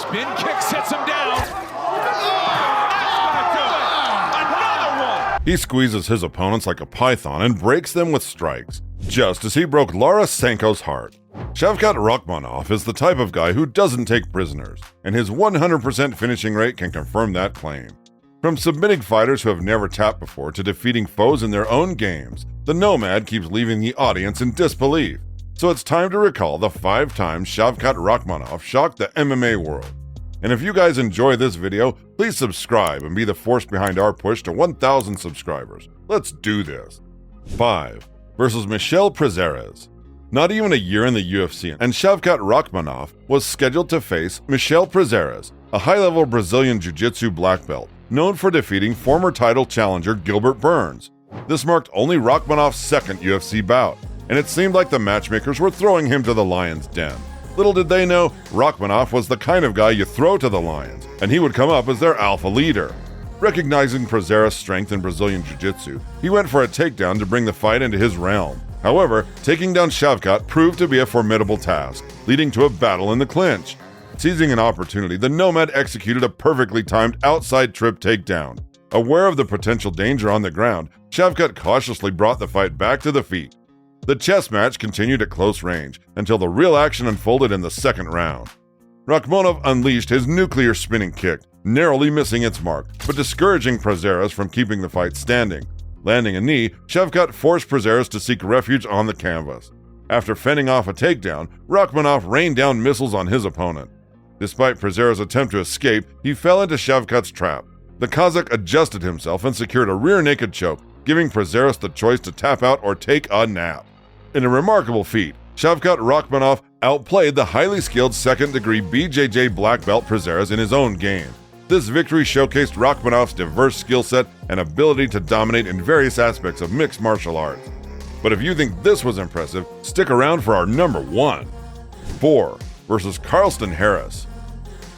Spin kick sets him down. That's gonna do it. Another one. He squeezes his opponents like a python and breaks them with strikes, just as he broke Lara Sanko's heart. Shavkat Rakhmonov is the type of guy who doesn't take prisoners, and his 100% finishing rate can confirm that claim. From submitting fighters who have never tapped before to defeating foes in their own games, the Nomad keeps leaving the audience in disbelief. So it's time to recall the 5 times Shavkat Rakhmonov shocked the MMA world. And if you guys enjoy this video, please subscribe and be the force behind our push to 1,000 subscribers. Let's do this. 5. Versus Michel Prazeres. Not even a year in the UFC, and Shavkat Rakhmonov was scheduled to face Michel Prazeres, a high-level Brazilian jiu-jitsu black belt, known for defeating former title challenger Gilbert Burns. This marked only Rakhmonov's second UFC bout, and it seemed like the matchmakers were throwing him to the lion's den. Little did they know, Rakhmonov was the kind of guy you throw to the lions, and he would come up as their alpha leader. Recognizing Prazeres' strength in Brazilian jiu-jitsu, he went for a takedown to bring the fight into his realm. However, taking down Shavkat proved to be a formidable task, leading to a battle in the clinch. Seizing an opportunity, the Nomad executed a perfectly timed outside trip takedown. Aware of the potential danger on the ground, Shavkat cautiously brought the fight back to the feet. The chess match continued at close range until the real action unfolded in the second round. Rakhmonov unleashed his nuclear spinning kick, narrowly missing its mark, but discouraging Prazeres from keeping the fight standing. Landing a knee, Shavkat forced Prazeres to seek refuge on the canvas. After fending off a takedown, Rakhmonov rained down missiles on his opponent. Despite Prazeres' attempt to escape, he fell into Shavkat's trap. The Kazakh adjusted himself and secured a rear naked choke, giving Prazeres the choice to tap out or take a nap. In a remarkable feat, Shavkat Rakhmonov outplayed the highly skilled second-degree BJJ black belt Prazeres in his own game. This victory showcased Rakhmonov's diverse skill set and ability to dominate in various aspects of mixed martial arts. But if you think this was impressive, stick around for our number 1. 4. Versus Carlston Harris.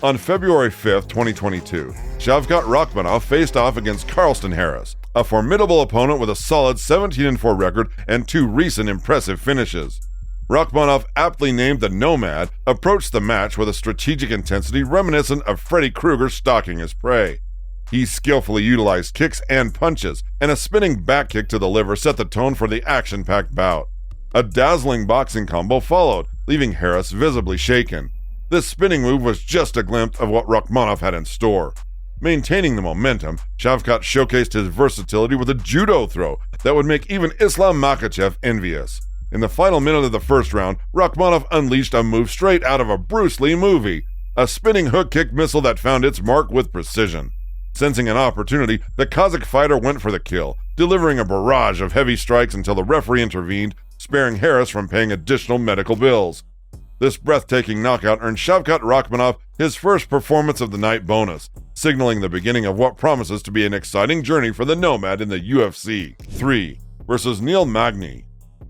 On February 5, 2022, Shavkat Rakhmonov faced off against Carlston Harris, a formidable opponent with a solid 17-4 record and 2 recent impressive finishes. Rakhmonov, aptly named the Nomad, approached the match with a strategic intensity reminiscent of Freddy Krueger stalking his prey. He skillfully utilized kicks and punches, and a spinning back kick to the liver set the tone for the action-packed bout. A dazzling boxing combo followed, leaving Harris visibly shaken. This spinning move was just a glimpse of what Rakhmonov had in store. Maintaining the momentum, Shavkat showcased his versatility with a judo throw that would make even Islam Makhachev envious. In the final minute of the first round, Rakhmonov unleashed a move straight out of a Bruce Lee movie, a spinning hook kick missile that found its mark with precision. Sensing an opportunity, the Kazakh fighter went for the kill, delivering a barrage of heavy strikes until the referee intervened, sparing Harris from paying additional medical bills. This breathtaking knockout earned Shavkat Rakhmonov his first performance of the night bonus, signaling the beginning of what promises to be an exciting journey for the Nomad in the UFC. 3. Versus Neil Magny.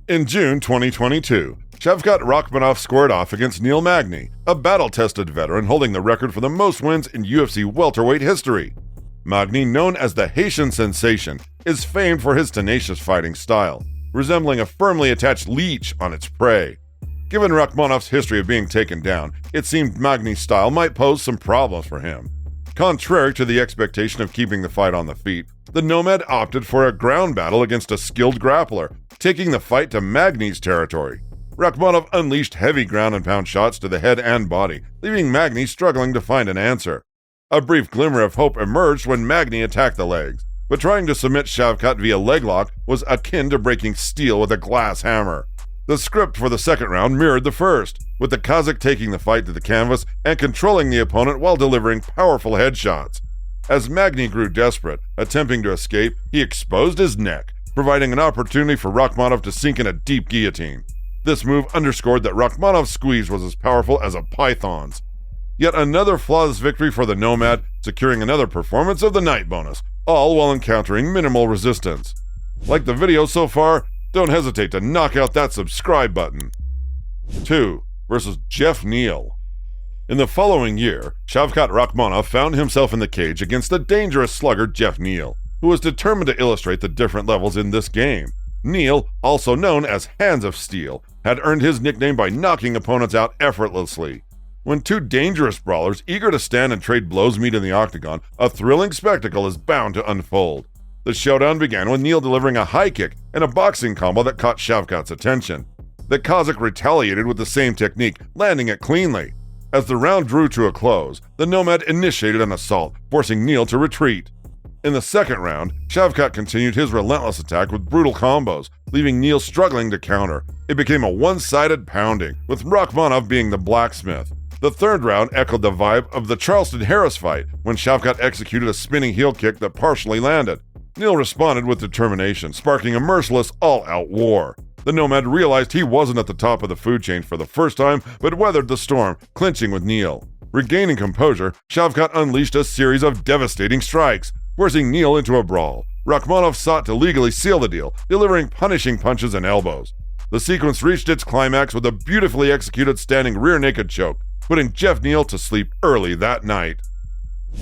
In June 2022, Shavkat Rakhmonov squared off against Neil Magny, a battle-tested veteran holding the record for the most wins in UFC welterweight history. Magny, known as the Haitian Sensation, is famed for his tenacious fighting style, resembling a firmly attached leech on its prey. Given Rakhmonov's history of being taken down, it seemed Magny's style might pose some problems for him. Contrary to the expectation of keeping the fight on the feet, the Nomad opted for a ground battle against a skilled grappler, taking the fight to Magny's territory. Rakhmonov unleashed heavy ground and pound shots to the head and body, leaving Magny struggling to find an answer. A brief glimmer of hope emerged when Magny attacked the legs, but trying to submit Shavkat via leg lock was akin to breaking steel with a glass hammer. The script for the second round mirrored the first, with the Kazakh taking the fight to the canvas and controlling the opponent while delivering powerful headshots. As Magny grew desperate, attempting to escape, he exposed his neck, providing an opportunity for Rakhmonov to sink in a deep guillotine. This move underscored that Rakhmonov's squeeze was as powerful as a python's. Yet another flawless victory for the Nomad, securing another performance of the night bonus, all while encountering minimal resistance. Like the video so far? Don't hesitate to knock out that subscribe button. 2. Versus Jeff Neal. In the following year, Shavkat Rakhmonov found himself in the cage against the dangerous slugger Jeff Neal, who was determined to illustrate the different levels in this game. Neal, also known as Hands of Steel, had earned his nickname by knocking opponents out effortlessly. When two dangerous brawlers eager to stand and trade blows meet in the octagon, a thrilling spectacle is bound to unfold. The showdown began with Neil delivering a high kick and a boxing combo that caught Shavkat's attention. The Kazakh retaliated with the same technique, landing it cleanly. As the round drew to a close, the Nomad initiated an assault, forcing Neil to retreat. In the second round, Shavkat continued his relentless attack with brutal combos, leaving Neil struggling to counter. It became a one-sided pounding, with Rakhmonov being the blacksmith. The third round echoed the vibe of the Carlston Harris fight, when Shavkat executed a spinning heel kick that partially landed. Neil responded with determination, sparking a merciless, all-out war. The Nomad realized he wasn't at the top of the food chain for the first time, but weathered the storm, clinching with Neil. Regaining composure, Shavkat unleashed a series of devastating strikes, forcing Neil into a brawl. Rakhmonov sought to legally seal the deal, delivering punishing punches and elbows. The sequence reached its climax with a beautifully executed standing rear naked choke, putting Jeff Neal to sleep early that night.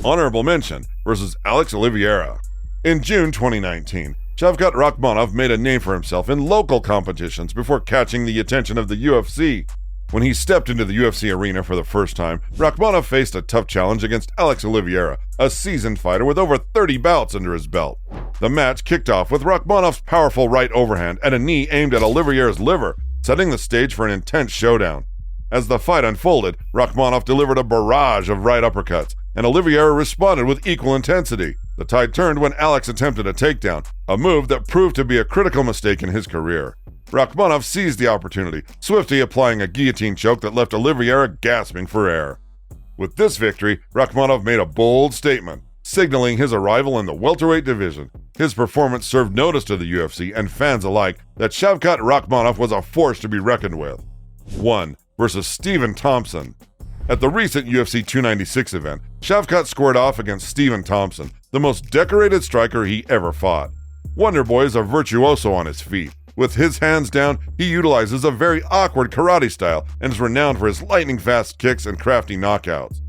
Honorable mention versus Alex Oliveira. In June 2019, Shavkat Rakhmonov made a name for himself in local competitions before catching the attention of the UFC. When he stepped into the UFC arena for the first time, Rakhmonov faced a tough challenge against Alex Oliveira, a seasoned fighter with over 30 bouts under his belt. The match kicked off with Rakhmonov's powerful right overhand and a knee aimed at Oliveira's liver, setting the stage for an intense showdown. As the fight unfolded, Rakhmonov delivered a barrage of right uppercuts, and Oliveira responded with equal intensity. The tide turned when Alex attempted a takedown, a move that proved to be a critical mistake in his career. Rakhmonov seized the opportunity, swiftly applying a guillotine choke that left Oliveira gasping for air. With this victory, Rakhmonov made a bold statement, signaling his arrival in the welterweight division. His performance served notice to the UFC and fans alike that Shavkat Rakhmonov was a force to be reckoned with. 1. Versus Stephen Thompson. At the recent UFC 296 event, Shavkat squared off against Stephen Thompson, the most decorated striker he ever fought. Wonderboy is a virtuoso on his feet. With his hands down, he utilizes a very awkward karate style and is renowned for his lightning-fast kicks and crafty knockouts.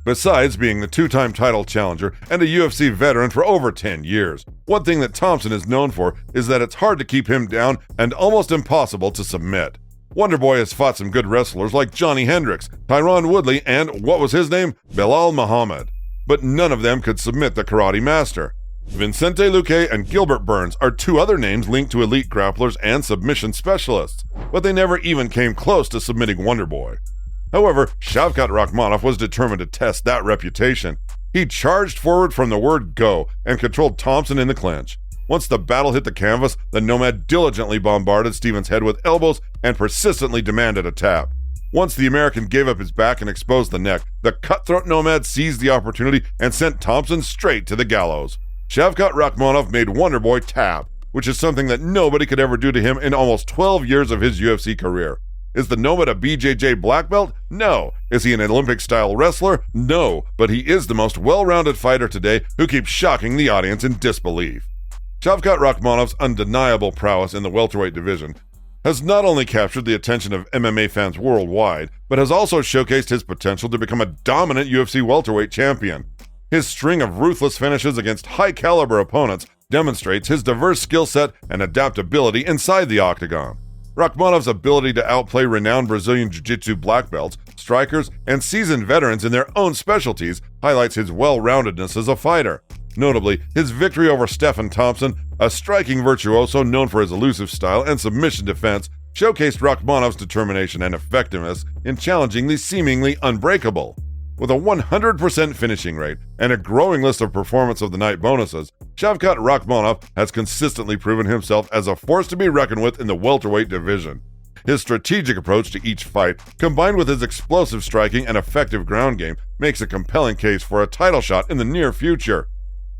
Besides being the two-time title challenger and a UFC veteran for over 10 years, one thing that Thompson is known for is that it's hard to keep him down and almost impossible to submit. Wonderboy has fought some good wrestlers like Johnny Hendricks, Tyron Woodley, and, what was his name? Belal Muhammad. But none of them could submit the karate master. Vicente Luque and Gilbert Burns are two other names linked to elite grapplers and submission specialists, but they never even came close to submitting Wonderboy. However, Shavkat Rakhmonov was determined to test that reputation. He charged forward from the word go and controlled Thompson in the clinch. Once the battle hit the canvas, the Nomad diligently bombarded Stephen's head with elbows and persistently demanded a tap. Once the American gave up his back and exposed the neck, the cutthroat Nomad seized the opportunity and sent Thompson straight to the gallows. Shavkat Rakhmonov made Wonderboy tap, which is something that nobody could ever do to him in almost 12 years of his UFC career. Is the Nomad a BJJ black belt? No. Is he an Olympic-style wrestler? No. But he is the most well-rounded fighter today who keeps shocking the audience in disbelief. Shavkat Rakhmonov's undeniable prowess in the welterweight division has not only captured the attention of MMA fans worldwide, but has also showcased his potential to become a dominant UFC welterweight champion. His string of ruthless finishes against high-caliber opponents demonstrates his diverse skill set and adaptability inside the octagon. Rakhmonov's ability to outplay renowned Brazilian jiu-jitsu black belts, strikers, and seasoned veterans in their own specialties highlights his well-roundedness as a fighter. Notably, his victory over Stephen Thompson, a striking virtuoso known for his elusive style and submission defense, showcased Rakhmonov's determination and effectiveness in challenging the seemingly unbreakable. With a 100% finishing rate and a growing list of performance of the night bonuses, Shavkat Rakhmonov has consistently proven himself as a force to be reckoned with in the welterweight division. His strategic approach to each fight, combined with his explosive striking and effective ground game, makes a compelling case for a title shot in the near future.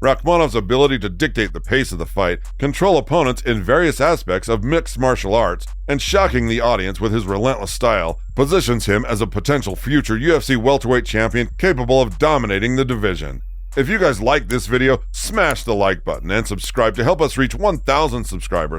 Rakhmonov's ability to dictate the pace of the fight, control opponents in various aspects of mixed martial arts, and shocking the audience with his relentless style positions him as a potential future UFC welterweight champion capable of dominating the division. If you guys like this video, smash the like button and subscribe to help us reach 1,000 subscribers